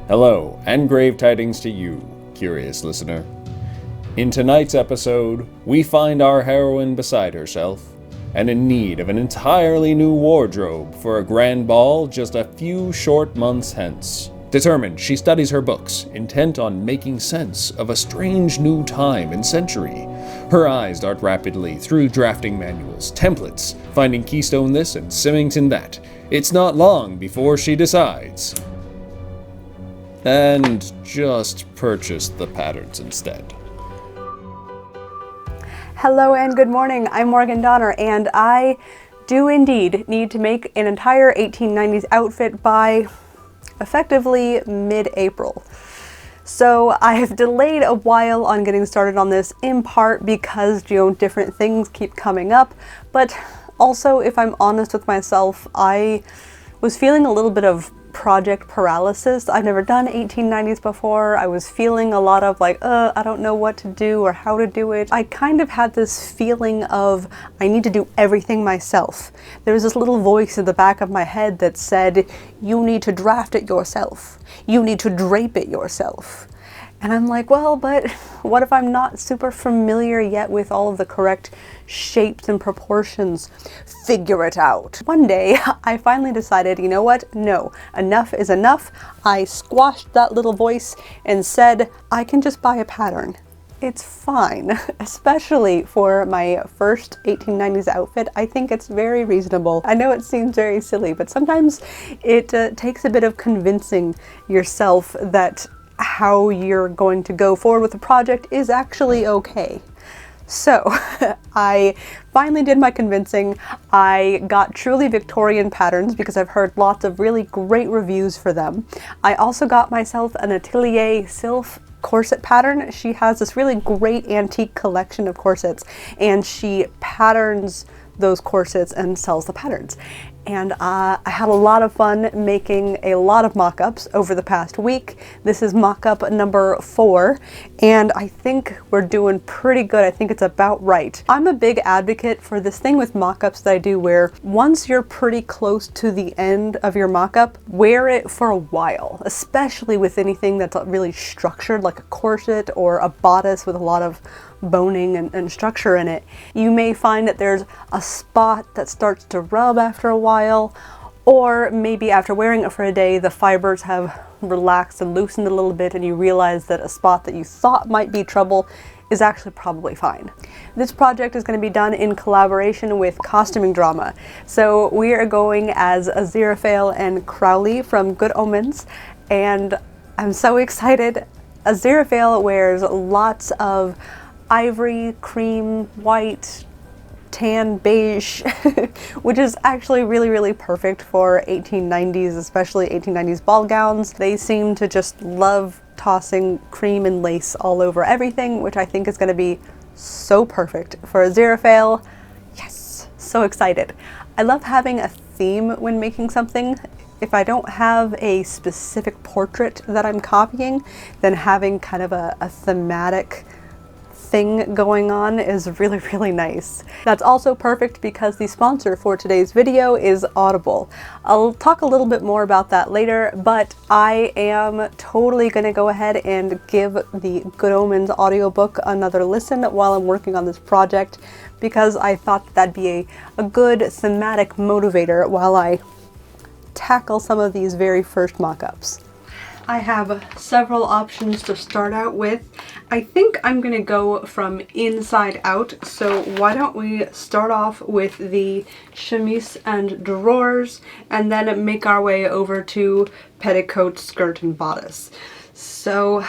Hello, and grave tidings to you, curious listener. In tonight's episode, we find our heroine beside herself, and in need of an entirely new wardrobe for a grand ball just a few short months hence. Determined, she studies her books, intent on making sense of a strange new time and century. Her eyes dart rapidly through drafting manuals, templates, finding Keystone this and Symington that. It's not long before she decides. And just purchase the patterns instead. Hello and good morning, I'm Morgan Donner, and I do indeed need to make an entire 1890s outfit by effectively mid-April. So I have delayed a while on getting started on this, in part because, different things keep coming up, but also, if I'm honest with myself, I was feeling a little bit of project paralysis. I've never done 1890s before. I was feeling a lot of I don't know what to do or how to do it. I kind of had this feeling of I need to do everything myself. There was this little voice in the back of my head that said, you need to draft it yourself. You need to drape it yourself. And I'm like, well, but what if I'm not super familiar yet with all of the correct shapes and proportions? Figure it out. One day, I finally decided, you know what? No, enough is enough. I squashed that little voice and said, I can just buy a pattern. It's fine, especially for my first 1890s outfit. I think it's very reasonable. I know it seems very silly, but sometimes it takes a bit of convincing yourself that how you're going to go forward with the project is actually okay. So I finally did my convincing. I got truly Victorian patterns because I've heard lots of really great reviews for them. I also got myself an Atelier Sylph corset pattern. She has this really great antique collection of corsets, and she patterns those corsets and sells the patterns. And I had a lot of fun making a lot of mock-ups over the past week. This is mock-up number 4, and I think we're doing pretty good. I think it's about right. I'm a big advocate for this thing with mock-ups that I do where once you're pretty close to the end of your mock-up, wear it for a while, especially with anything that's really structured like a corset or a bodice with a lot of boning and structure in it. You may find that there's a spot that starts to rub after a while, or maybe after wearing it for a day, the fibers have relaxed and loosened a little bit and you realize that a spot that you thought might be trouble is actually probably fine. This project is going to be done in collaboration with Costuming Drama. So we are going as Aziraphale and Crowley from Good Omens, and I'm so excited. Aziraphale wears lots of ivory, cream, white, tan, beige, which is actually really, really perfect for 1890s, especially 1890s ball gowns. They seem to just love tossing cream and lace all over everything, which I think is going to be so perfect for Aziraphale. Yes, so excited. I love having a theme when making something. If I don't have a specific portrait that I'm copying, then having kind of a thematic thing going on is really, really nice. That's also perfect because the sponsor for today's video is Audible. I'll talk a little bit more about that later, but I am totally going to go ahead and give the Good Omens audiobook another listen while I'm working on this project, because I thought that'd be a good thematic motivator while I tackle some of these very first mock-ups. I have several options to start out with. I think I'm going to go from inside out, so why don't we start off with the chemise and drawers and then make our way over to petticoat, skirt, and bodice. So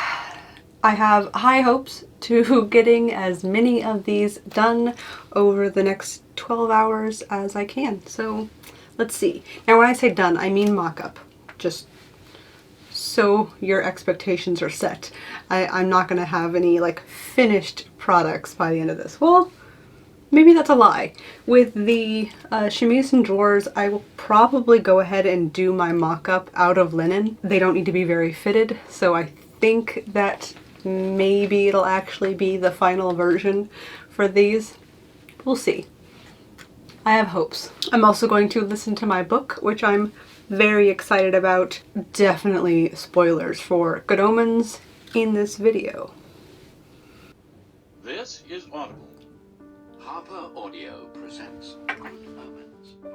I have high hopes to getting as many of these done over the next 12 hours as I can. So let's see. Now when I say done, I mean mock-up. Just so your expectations are set. I'm not going to have any finished products by the end of this. Well, maybe that's a lie. With the chemise and drawers, I will probably go ahead and do my mock-up out of linen. They don't need to be very fitted, so I think that maybe it'll actually be the final version for these. We'll see. I have hopes. I'm also going to listen to my book, which I'm very excited about. Definitely spoilers for Good Omens in this video. This is Audible. Harper Audio presents Good Omens by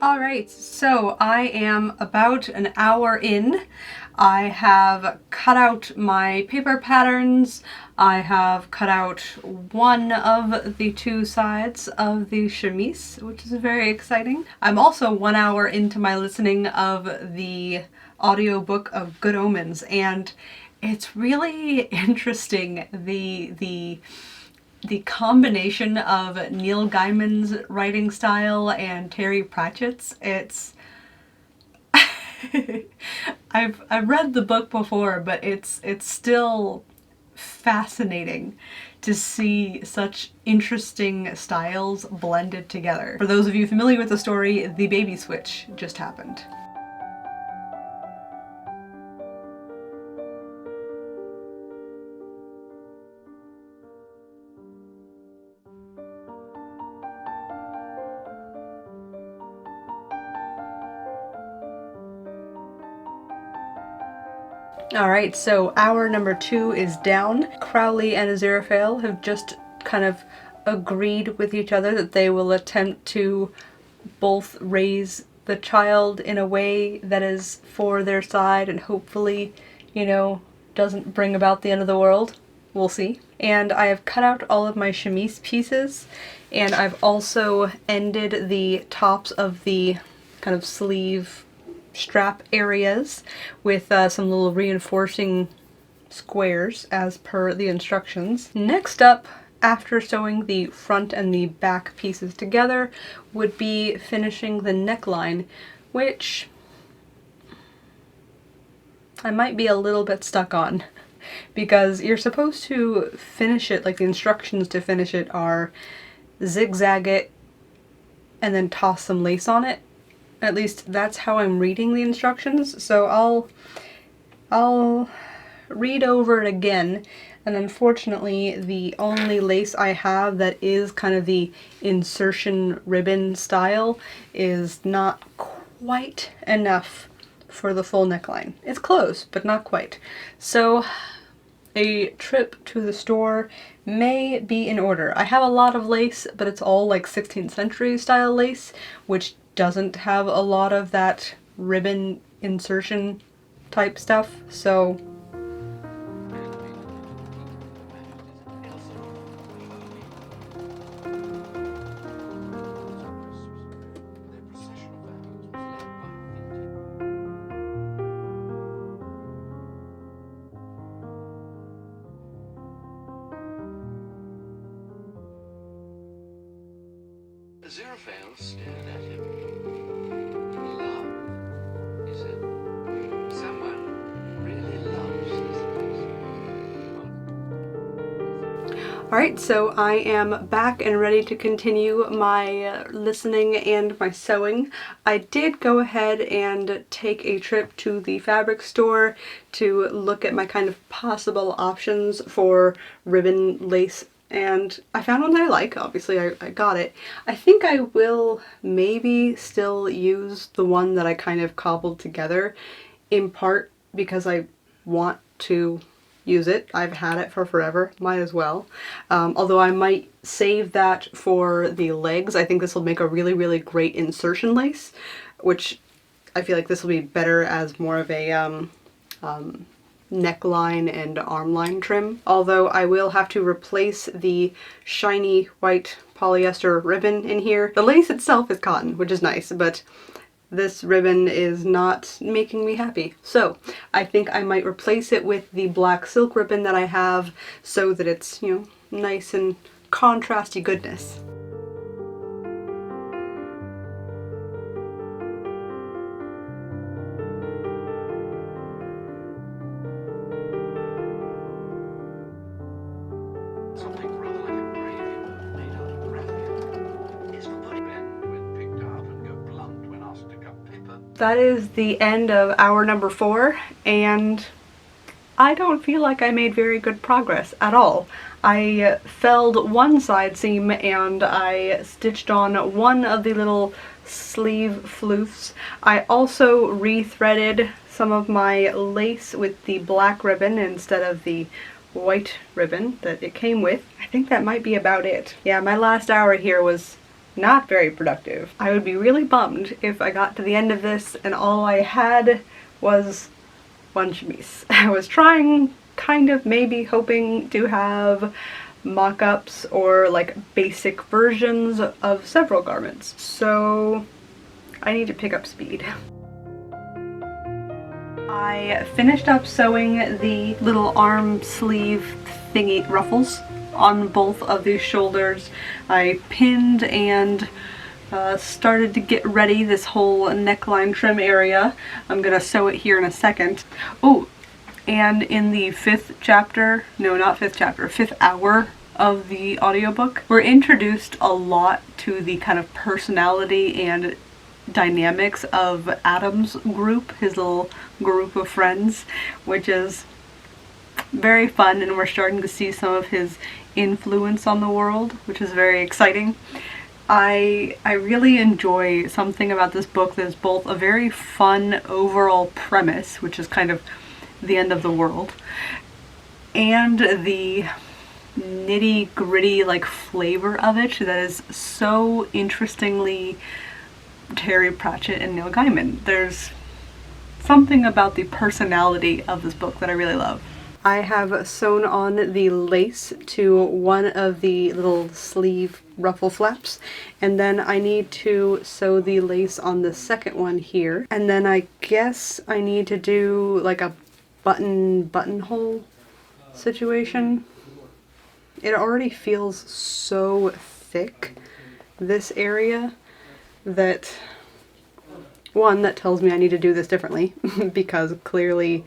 Alright, so I am about an hour in. I have cut out my paper patterns. I have cut out one of the two sides of the chemise, which is very exciting. I'm also 1 hour into my listening of the audiobook of Good Omens, and it's really interesting the combination of Neil Gaiman's writing style and Terry Pratchett's. It's I've read the book before, but it's still fascinating to see such interesting styles blended together. For those of you familiar with the story, the baby switch just happened. Alright, so hour number 2 is down. Crowley and Aziraphale have just kind of agreed with each other that they will attempt to both raise the child in a way that is for their side and hopefully, you know, doesn't bring about the end of the world. We'll see. And I have cut out all of my chemise pieces, and I've also ended the tops of the kind of sleeve strap areas with some little reinforcing squares as per the instructions. Next up, after sewing the front and the back pieces together, would be finishing the neckline, which I might be a little bit stuck on, because you're supposed to finish it, like the instructions to finish it are zigzag it and then toss some lace on it. At least that's how I'm reading the instructions, so I'll read over it again, and unfortunately the only lace I have that is kind of the insertion ribbon style is not quite enough for the full neckline. It's close, but not quite. So a trip to the store may be in order. I have a lot of lace, but it's all like 16th century style lace, which doesn't have a lot of that ribbon insertion type stuff, so Aziraphale stared at him. Love, he said. Someone really loves this place. alright, so I am back and ready to continue my listening and my sewing. I did go ahead and take a trip to the fabric store to look at my kind of possible options for ribbon lace, and I found one that I like. Obviously I got it. I think I will maybe still use the one that I kind of cobbled together, in part because I want to use it. I've had it for forever, might as well. Although I might save that for the legs. I think this will make a really, really great insertion lace, which I feel like this will be better as more of a neckline and armline trim. Although I will have to replace the shiny white polyester ribbon in here. The lace itself is cotton, which is nice, but this ribbon is not making me happy. So I think I might replace it with the black silk ribbon that I have so that it's, you know, nice and contrasty goodness. Something rather like a grave. that is the end of hour number 4, and I don't feel like I made very good progress at all. I felled one side seam and I stitched on one of the little sleeve floofs. I also rethreaded some of my lace with the black ribbon instead of the white ribbon that it came with. I think that might be about it. Yeah, my last hour here was not very productive. I would be really bummed if I got to the end of this and all I had was one chemise. I was trying, kind of maybe hoping to have mock-ups or like basic versions of several garments. So I need to pick up speed. I finished up sewing the little arm sleeve thingy ruffles on both of these shoulders. I pinned and started to get ready this whole neckline trim area. I'm gonna sew it here in a second. Oh, and in the 5th chapter, no, not 5th chapter, 5th hour of the audiobook, we're introduced a lot to the kind of personality and dynamics of Adam's group, his little group of friends, which is very fun, and we're starting to see some of his influence on the world, which is very exciting. I really enjoy something about this book that's both a very fun overall premise, which is kind of the end of the world, and the nitty-gritty like flavor of it that is so interestingly Terry Pratchett and Neil Gaiman. There's something about the personality of this book that I really love. I have sewn on the lace to one of the little sleeve ruffle flaps, and then I need to sew the lace on the second one here, and then I guess I need to do like a buttonhole situation. It already feels so thick, this area, that one, that tells me I need to do this differently because clearly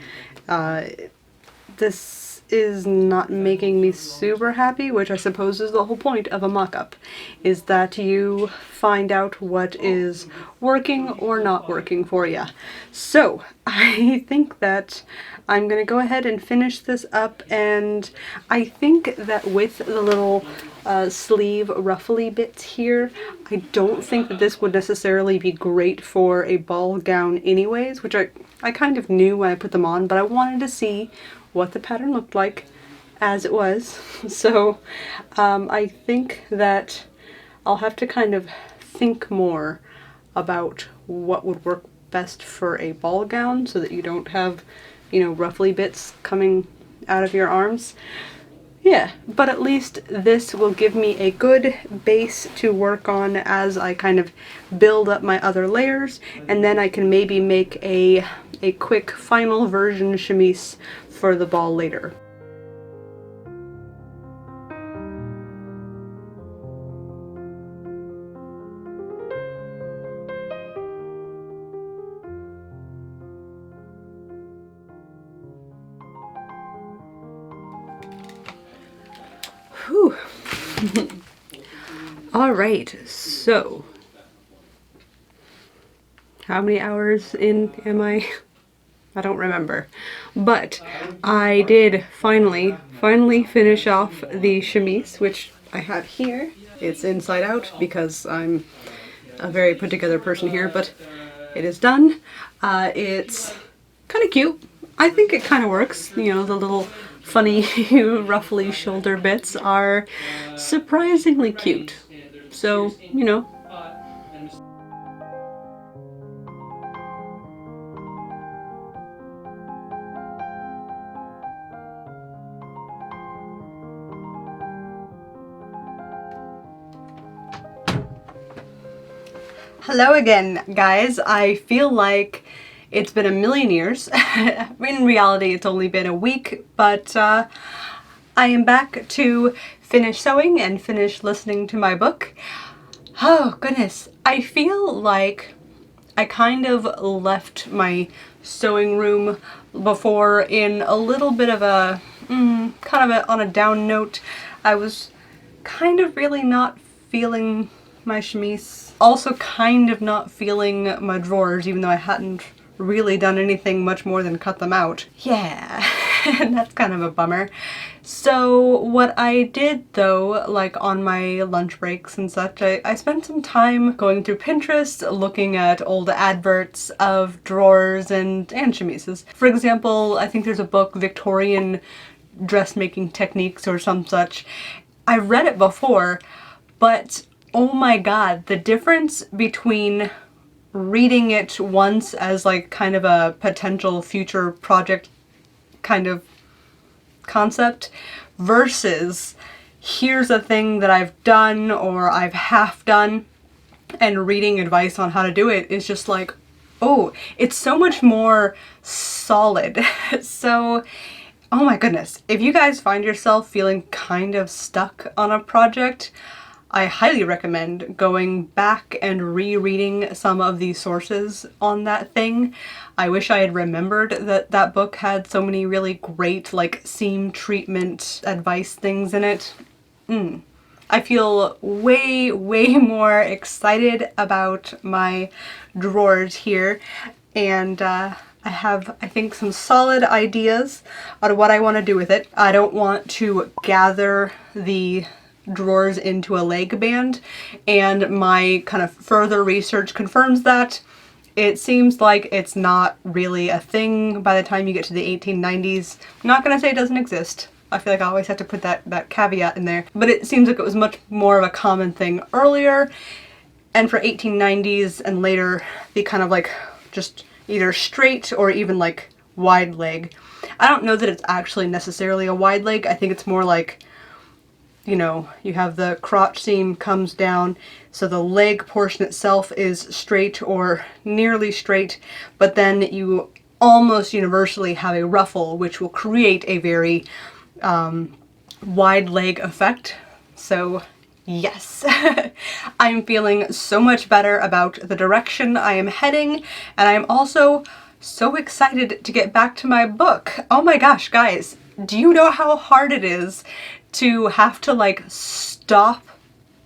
this is not making me super happy, which I suppose is the whole point of a mock-up, is that you find out what is working or not working for you. So I think that I'm gonna go ahead and finish this up, and I think that with the little sleeve ruffly bits here, I don't think that this would necessarily be great for a ball gown anyways, which I kind of knew when I put them on, but I wanted to see what the pattern looked like as it was. So I think that I'll have to kind of think more about what would work best for a ball gown so that you don't have, you know, ruffly bits coming out of your arms. Yeah, but at least this will give me a good base to work on as I kind of build up my other layers, and then I can maybe make a quick final version chemise for the ball later. Whew. Alright, so how many hours in am I? I don't remember. But I did finally finish off the chemise, which I have here. It's inside out because I'm a very put together person here, but it is done. It's kind of cute. I think it kind of works. You know, the little funny ruffly shoulder bits are surprisingly cute. So, you know. Hello again, guys. I feel like it's been a million years. In reality, it's only been a week, but I am back to finish sewing and finish listening to my book. Oh, goodness. I feel like I kind of left my sewing room before in a little bit of a, on a down note. I was kind of really not feeling my chemise. Also kind of not feeling my drawers, even though I hadn't really done anything much more than cut them out. Yeah, that's kind of a bummer. So what I did though, like on my lunch breaks and such, I spent some time going through Pinterest, looking at old adverts of drawers and chemises. For example, I think there's a book, Victorian Dressmaking Techniques or some such. I've read it before, but oh my god, the difference between reading it once as like kind of a potential future project kind of concept versus here's a thing that I've done or I've half done, and reading advice on how to do it is just like, oh, it's so much more solid. So, oh my goodness, if you guys find yourself feeling kind of stuck on a project, I highly recommend going back and rereading some of the sources on that thing. I wish I had remembered that that book had so many really great like seam treatment advice things in it. I feel way more excited about my drawers here, and I have, I think, some solid ideas on what I want to do with it. I don't want to gather the drawers into a leg band, and my kind of further research confirms that. It seems like it's not really a thing by the time you get to the 1890s. I'm not gonna say it doesn't exist. I feel like I always have to put that caveat in there. But it seems like it was much more of a common thing earlier, and for 1890s and later, the kind of like just either straight or even like wide leg. I don't know that it's actually necessarily a wide leg. I think it's more like, you know, you have the crotch seam comes down, so the leg portion itself is straight or nearly straight, but then you almost universally have a ruffle, which will create a very wide leg effect. So yes, I'm feeling so much better about the direction I am heading, and I'm also so excited to get back to my book. Oh my gosh, guys, do you know how hard it is to have to like stop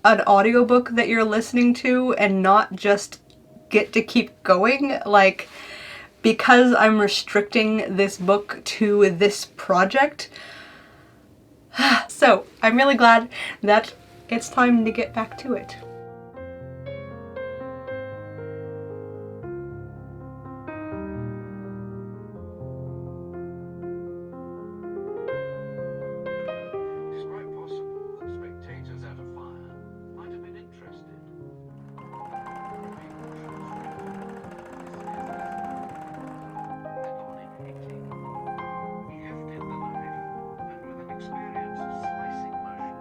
an audiobook that you're listening to and not just get to keep going? Like, because I'm restricting this book to this project. So I'm really glad that it's time to get back to it. It's quite possible that spectators at a fire might have been interested. He hefted the knife, and with an experienced slicing motion,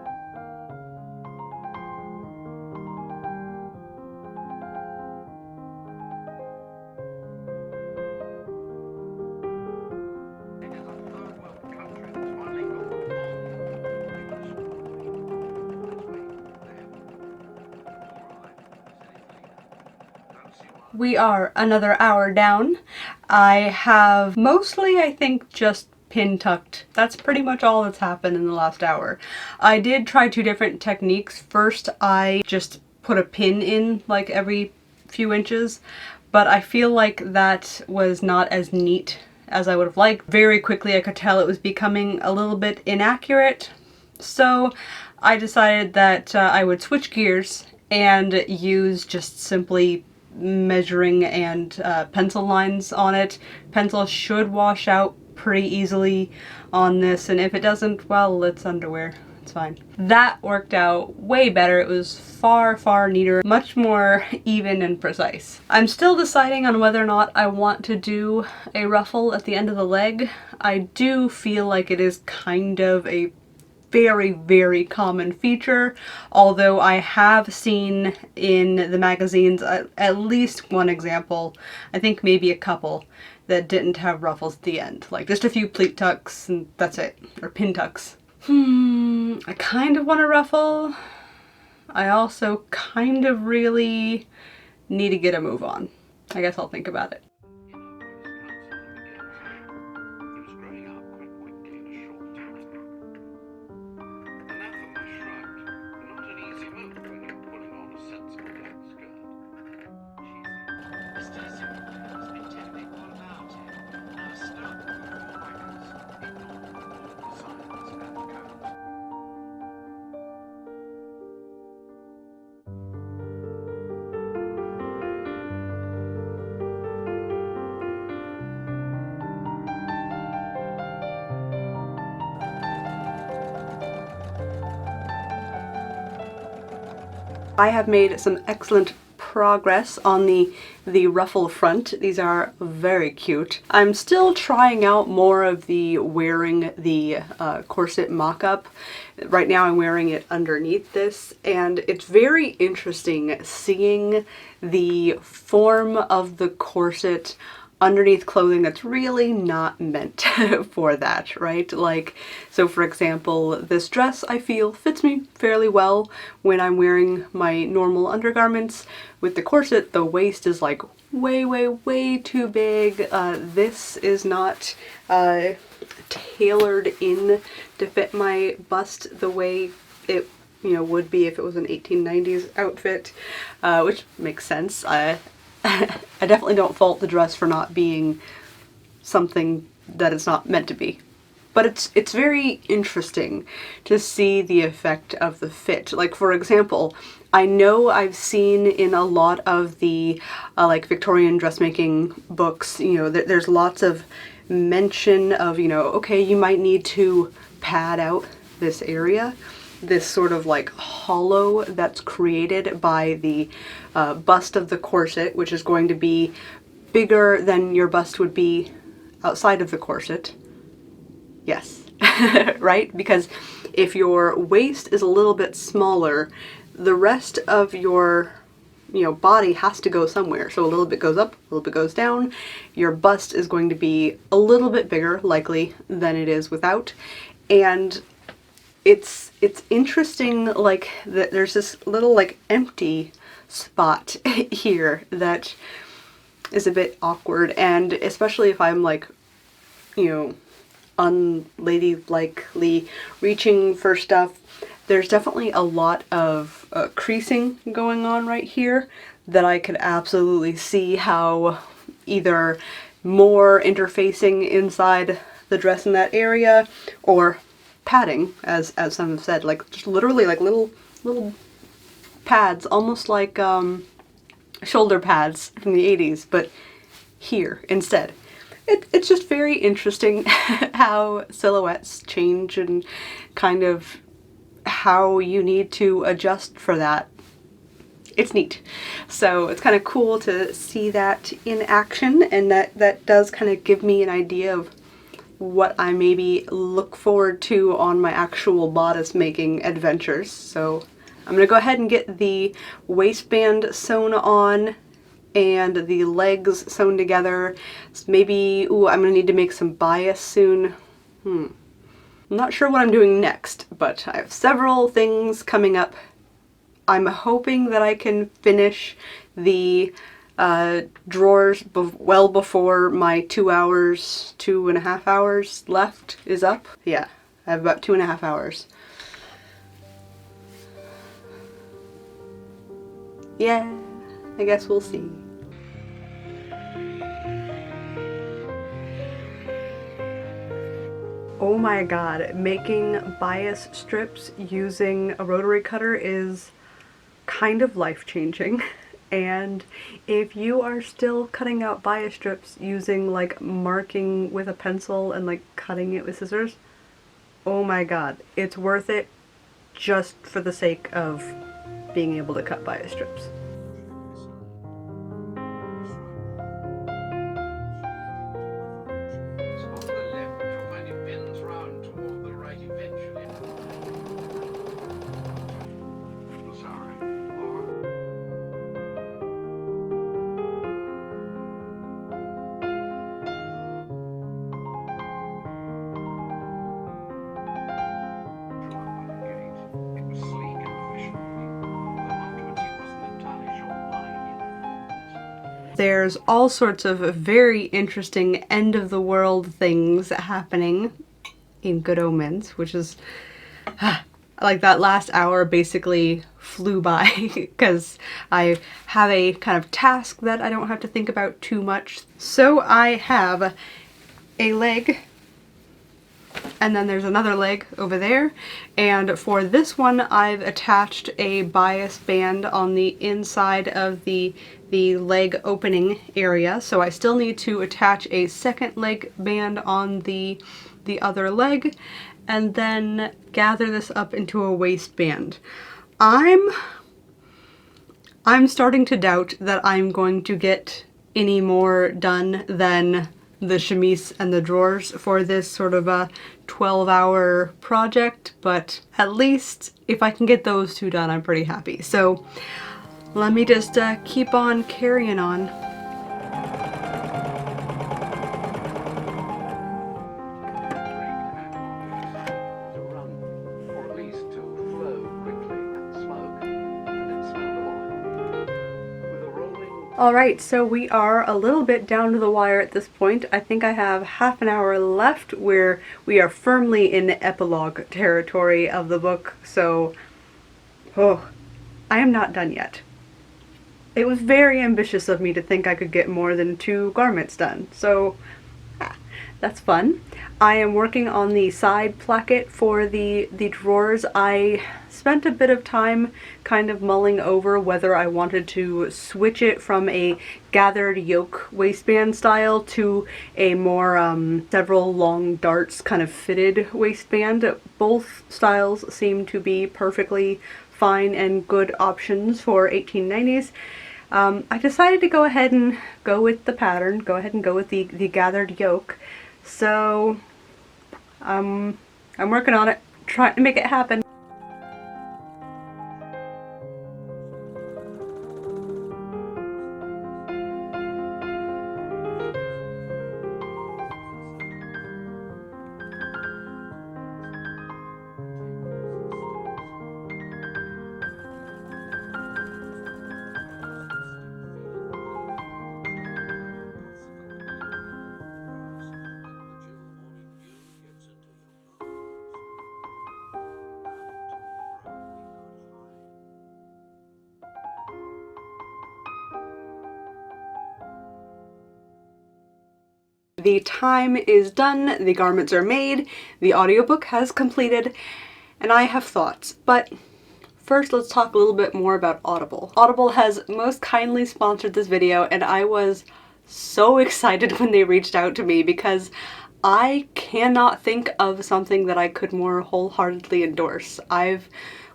it is a third world country that's finally got the bomb. Let's wait there. All right, said his leader. Don't see why. We are another hour down. I have mostly, I think, just pin tucked. That's pretty much all that's happened in the last hour. I did try two different techniques. First, I just put a pin in like every few inches, but I feel like that was not as neat as I would have liked. Very quickly I could tell it was becoming a little bit inaccurate, so I decided that I would switch gears and use just simply measuring and pencil lines on it. Pencil should wash out pretty easily on this, and if it doesn't, well, it's underwear. It's fine. That worked out way better. It was far neater, much more even and precise. I'm still deciding on whether or not I want to do a ruffle at the end of the leg. I do feel like it is kind of a very common feature, although I have seen in the magazines at least one example, I think maybe a couple, that didn't have ruffles at the end. Like just a few pleat tucks and that's it, or pin tucks. I kind of want a ruffle. I also kind of really need to get a move on. I guess I'll think about it. You know, when his grandson began, he was growing up quite quickly in a short time. Anathema shrugged. Not an easy move when you're pulling on a sense I have made some excellent progress on the ruffle front. These are very cute. I'm still trying out more of the wearing the corset mock-up. Right now I'm wearing it underneath this, and it's very interesting seeing the form of the corset underneath clothing that's really not meant for that, right? Like, so for example, this dress I feel fits me fairly well when I'm wearing my normal undergarments. With the corset, the waist is like way too big. This is not tailored in to fit my bust the way it would be if it was an 1890s outfit, which makes sense. I definitely don't fault the dress for not being something that it's not meant to be. But it's very interesting to see the effect of the fit. Like, for example, I know I've seen in a lot of the like Victorian dressmaking books, there's lots of mention of, okay, you might need to pad out this area, this sort of like hollow that's created by the bust of the corset, which is going to be bigger than your bust would be outside of the corset. Yes, right? Because if your waist is a little bit smaller, the rest of your body has to go somewhere. So a little bit goes up, a little bit goes down. Your bust is going to be a little bit bigger, likely, than it is without. And it's interesting, like, that there's this little like empty spot here that is a bit awkward, and especially if I'm like, unladylike reaching for stuff, there's definitely a lot of creasing going on right here that I could absolutely see how either more interfacing inside the dress in that area, or padding, as some have said, like just literally like little pads, almost like shoulder pads from the 80s, but here instead. It's just very interesting how silhouettes change and kind of how you need to adjust for that. It's neat. So it's kind of cool to see that in action, and that does kind of give me an idea of what I maybe look forward to on my actual bodice making adventures. So I'm gonna go ahead and get the waistband sewn on and the legs sewn together. Maybe, I'm gonna need to make some bias soon. I'm not sure what I'm doing next, but I have several things coming up. I'm hoping that I can finish the drawers well before my 2.5 hours left is up. Yeah, I have about 2.5 hours. Yeah, I guess we'll see. Oh my god, making bias strips using a rotary cutter is kind of life-changing. And if you are still cutting out bias strips using like marking with a pencil and like cutting it with scissors, oh my god, it's worth it just for the sake of being able to cut bias strips. There's all sorts of very interesting end-of-the-world things happening in Good Omens, which is like that last hour basically flew by because I have a kind of task that I don't have to think about too much. So I have a leg, and then there's another leg over there, and for this one I've attached a bias band on the inside of the leg opening area, so I still need to attach a second leg band on the other leg and then gather this up into a waistband. I'm I'm starting to doubt that I'm going to get any more done than the chemise and the drawers for this sort of a 12-hour project, but at least if I can get those two done, I'm pretty happy. So let me just keep on carrying on. To run, or at least to flow quickly and smoke, and then smell the oil. With a rolling Alright, so we are a little bit down to the wire at this point. I think I have half an hour left where we are firmly in epilogue territory of the book, so I am not done yet. It was very ambitious of me to think I could get more than 2 garments done, so that's fun. I am working on the side placket for the drawers. I spent a bit of time kind of mulling over whether I wanted to switch it from a gathered yoke waistband style to a more several long darts kind of fitted waistband. Both styles seem to be perfectly fine and good options for 1890s. I decided to go ahead and go with the pattern, go ahead and go with the gathered yoke. So I'm working on it, trying to make it happen. The time is done, the garments are made, the audiobook has completed, and I have thoughts. But first, let's talk a little bit more about Audible. Audible has most kindly sponsored this video, and I was so excited when they reached out to me because I cannot think of something that I could more wholeheartedly endorse. I've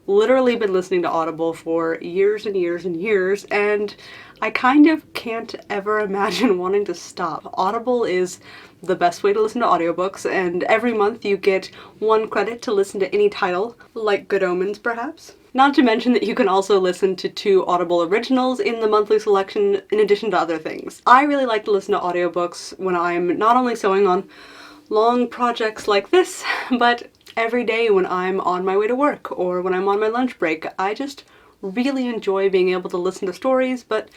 literally been listening to Audible for years and years and years, and I kind of can't ever imagine wanting to stop. Audible is the best way to listen to audiobooks, and every month you get 1 credit to listen to any title, like Good Omens perhaps. Not to mention that you can also listen to 2 Audible originals in the monthly selection in addition to other things. I really like to listen to audiobooks when I'm not only sewing on long projects like this, but every day when I'm on my way to work or when I'm on my lunch break. I just really enjoy being able to listen to stories, but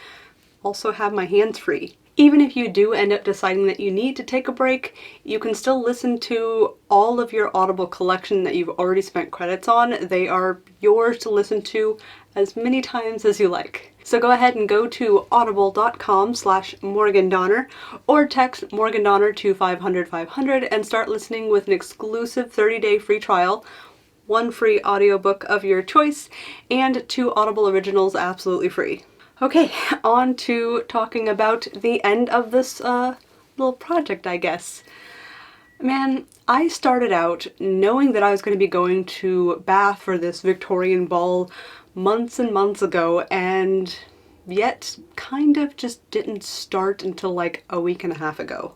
also have my hands free. Even if you do end up deciding that you need to take a break, you can still listen to all of your Audible collection that you've already spent credits on. They are yours to listen to as many times as you like. So go ahead and go to audible.com/MorganDonner or text Morgan Donner to 500 and start listening with an exclusive 30-day free trial, 1 free audiobook of your choice, and 2 Audible originals absolutely free. Okay, on to talking about the end of this little project, I guess. Man, I started out knowing that I was going to be going to Bath for this Victorian ball months and months ago, and yet kind of just didn't start until like a week and a half ago.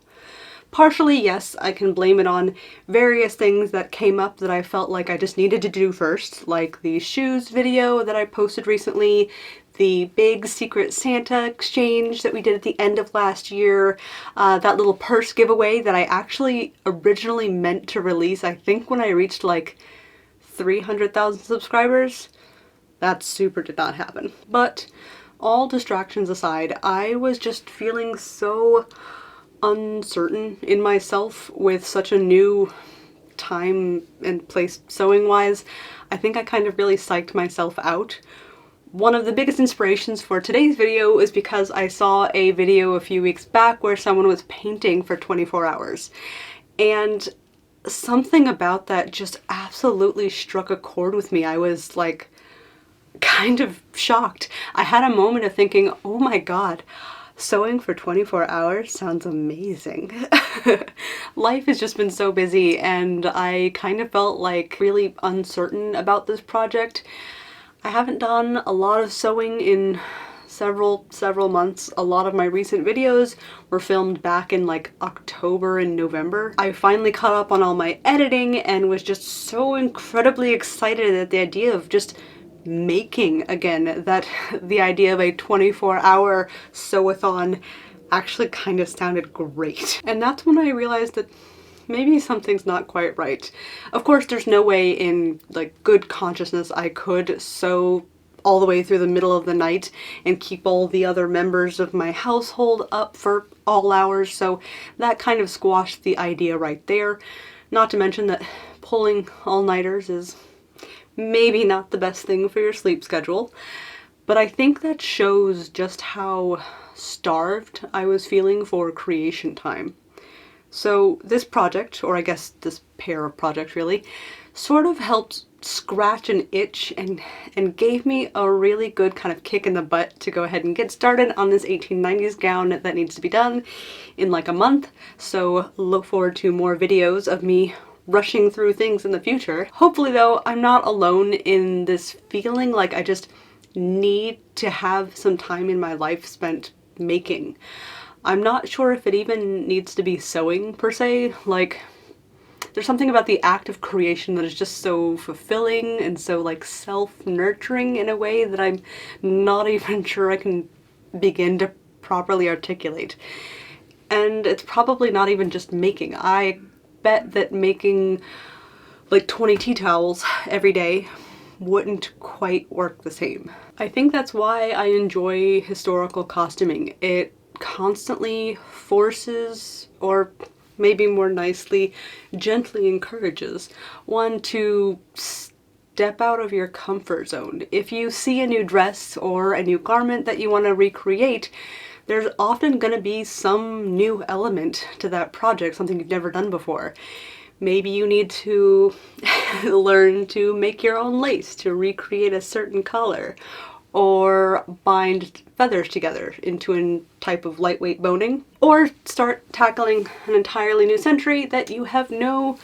Partially, yes, I can blame it on various things that came up that I felt like I just needed to do first, like the shoes video that I posted recently, the big Secret Santa exchange that we did at the end of last year, that little purse giveaway that I actually originally meant to release, I think when I reached like 300,000 subscribers. That super did not happen. But all distractions aside, I was just feeling so uncertain in myself with such a new time and place sewing wise. I think I kind of really psyched myself out. One of the biggest inspirations for today's video is because I saw a video a few weeks back where someone was painting for 24 hours. And something about that just absolutely struck a chord with me. I was like kind of shocked. I had a moment of thinking, oh my god, sewing for 24 hours sounds amazing. Life has just been so busy and I kind of felt like really uncertain about this project. I haven't done a lot of sewing in several months. A lot of my recent videos were filmed back in like October and November. I finally caught up on all my editing and was just so incredibly excited at the idea of just making again, that the idea of a 24-hour sew-a-thon actually kind of sounded great. And that's when I realized that maybe something's not quite right. Of course, there's no way in like good consciousness I could sew all the way through the middle of the night and keep all the other members of my household up for all hours, so that kind of squashed the idea right there. Not to mention that pulling all-nighters is maybe not the best thing for your sleep schedule, but I think that shows just how starved I was feeling for creation time. So this project, or I guess this pair of projects really, sort of helped scratch an itch and gave me a really good kind of kick in the butt to go ahead and get started on this 1890s gown that needs to be done in like a month. So look forward to more videos of me rushing through things in the future. Hopefully though, I'm not alone in this feeling like I just need to have some time in my life spent making. I'm not sure if it even needs to be sewing per se. Like, there's something about the act of creation that is just so fulfilling and so like self-nurturing in a way that I'm not even sure I can begin to properly articulate. And it's probably not even just making. I bet that making like 20 tea towels every day wouldn't quite work the same. I think that's why I enjoy historical costuming. It constantly forces, or maybe more nicely, gently encourages one to step out of your comfort zone. If you see a new dress or a new garment that you want to recreate, there's often going to be some new element to that project, something you've never done before. Maybe you need to learn to make your own lace to recreate a certain color, or bind feathers together into a type of lightweight boning, or start tackling an entirely new century that you have no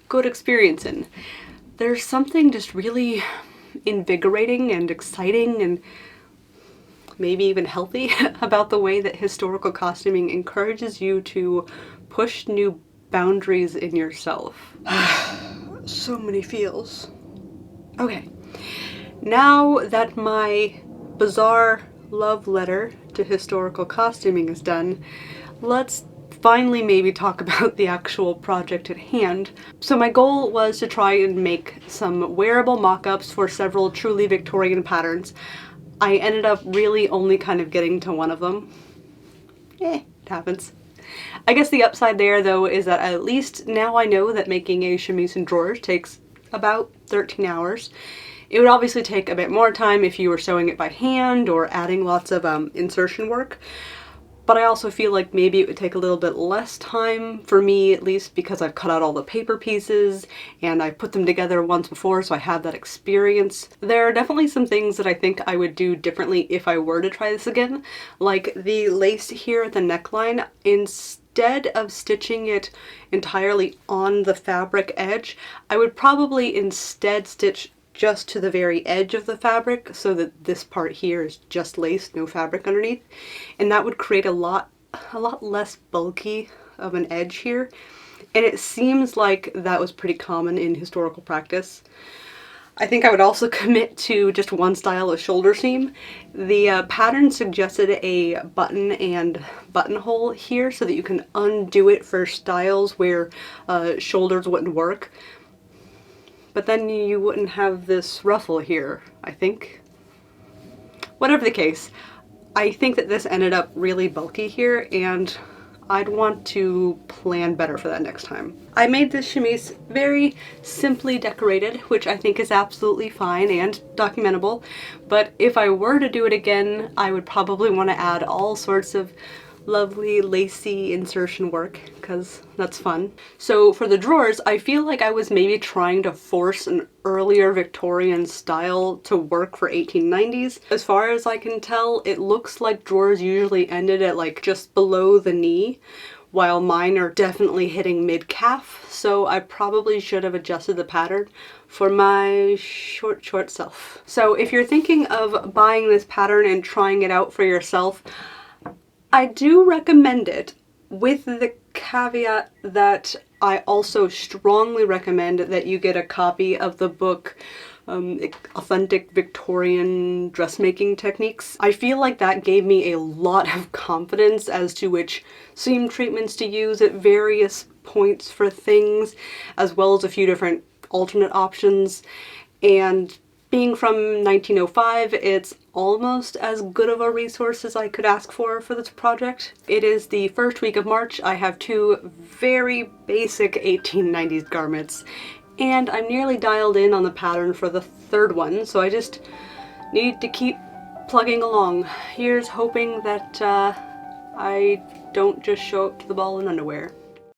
good experience in. There's something just really invigorating and exciting and maybe even healthy about the way that historical costuming encourages you to push new boundaries in yourself. So many feels. Okay. Now that my bizarre love letter to historical costuming is done, let's finally maybe talk about the actual project at hand. So my goal was to try and make some wearable mock-ups for several truly Victorian patterns. I ended up really only kind of getting to one of them. It happens. I guess the upside there though is that at least now I know that making a chemise and drawers takes about 13 hours. It would obviously take a bit more time if you were sewing it by hand or adding lots of insertion work, but I also feel like maybe it would take a little bit less time, for me at least, because I've cut out all the paper pieces and I put them together once before, so I have that experience. There are definitely some things that I think I would do differently if I were to try this again, like the lace here at the neckline. Instead of stitching it entirely on the fabric edge, I would probably instead stitch just to the very edge of the fabric so that this part here is just lace, no fabric underneath. And that would create a lot less bulky of an edge here. And it seems like that was pretty common in historical practice. I think I would also commit to just one style of shoulder seam. The pattern suggested a button and buttonhole here so that you can undo it for styles where shoulders wouldn't work. But then you wouldn't have this ruffle here, I think. Whatever the case, I think that this ended up really bulky here, and I'd want to plan better for that next time. I made this chemise very simply decorated, which I think is absolutely fine and documentable, but if I were to do it again, I would probably want to add all sorts of lovely lacy insertion work, because that's fun. So for the drawers, I feel like I was maybe trying to force an earlier Victorian style to work for 1890s. As far as I can tell, it looks like drawers usually ended at like just below the knee, while mine are definitely hitting mid-calf, so I probably should have adjusted the pattern for my short self. So if you're thinking of buying this pattern and trying it out for yourself, I do recommend it, with the caveat that I also strongly recommend that you get a copy of the book Authentic Victorian Dressmaking Techniques. I feel like that gave me a lot of confidence as to which seam treatments to use at various points for things, as well as a few different alternate options. And being from 1905, it's almost as good of a resource as I could ask for this project. It is the first week of March. I have two very basic 1890s garments, and I'm nearly dialed in on the pattern for the third one, so I just need to keep plugging along. Here's hoping that I don't just show up to the ball in underwear.